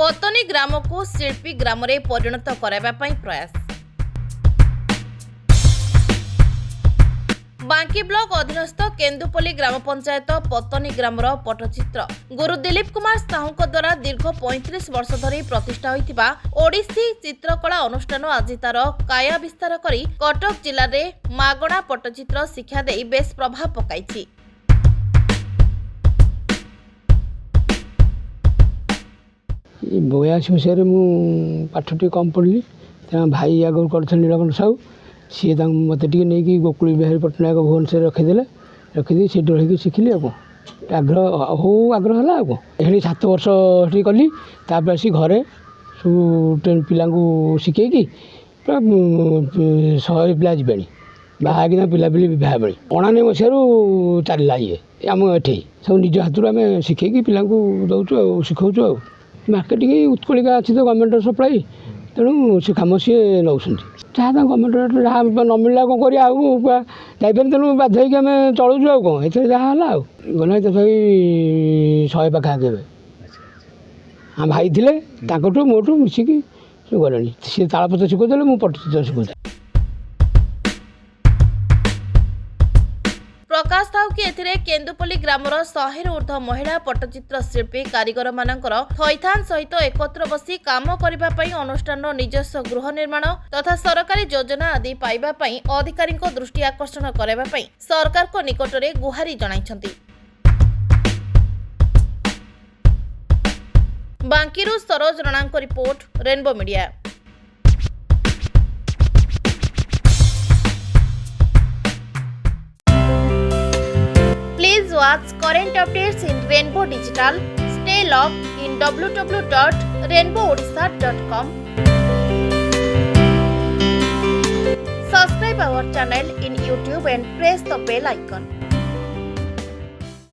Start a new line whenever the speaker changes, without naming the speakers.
पतनी ग्राम को शिल्पी ग्राम रे परिणत कराइबा पई प्रयास। बांकी ब्लॉक अधीनस्थ केन्दुपल्ली ग्राम पंचायत पतनी ग्रामर पट्टचित्र गुरु दिलीप कुमार साहू द्वारा दीर्घ 35 वर्ष धरी प्रतिष्ठा होइतिबा ओडिसी चित्रकला अनुष्ठान आज तार काया विस्तार करी कटक जिले में मागणा पट्टचित्र शिक्षा दे बेस प्रभाव पकाइछि।
82 मसीह मुझे पाठटी कम पढ़ी भाई आगे कर नीलकंठ साहू सी मत नहीं गोकुल बिहारी पट्टनायक भुवनेश्वर रखीदे रखी से रही शिखिली आग्रह हो आग्रह है ये 7 वर्ष कली तापर आसी घरे सब पिला शिखी पूरा 100 पिला जी बाहर पिलापिली बह बड़ी 99 मसीह चलला ये आम ये सब निज हाथ आम शिखे पिला दौचु शिखाऊ मार्केटिंग उत्कलिका अच्छी तो गवर्नमेंट सप्लाई तेणु से कम सी नौ जहाँ गवर्नमेंट जहाँ न मिलला कौन कर तेणु बाध्य आम चलुचु आ कौन ये जहाँ गला तथापि 100 पाखापाखि हाँ भाई थे मोटू मिसिकी गले सी तालपत्र शिखुले मुझे पट्टचित्र शिखुले।
प्रकाश थाउ कि एथिरे केन्दुपल्ली ग्रामर 100 ऊर्ध्व महिला पट्टचित्र शिल्पी कारीगर मानकर थैथान सहित एकत्र बसी काम करिबा पई अनुष्ठान निजस्व गृह निर्माण तथा सरकारी योजना आदि पाइबा पई अधिकारी दृष्टि आकर्षण कराइबा पई सरकार को निकटरे गुहारी जणाइछंती। बांकीरू सरोज रणांक report Rainbow Media. Please watch current updates in Rainbow Digital. Stay logged in www.rainbowodisha.com. Subscribe our channel in YouTube and press the bell icon.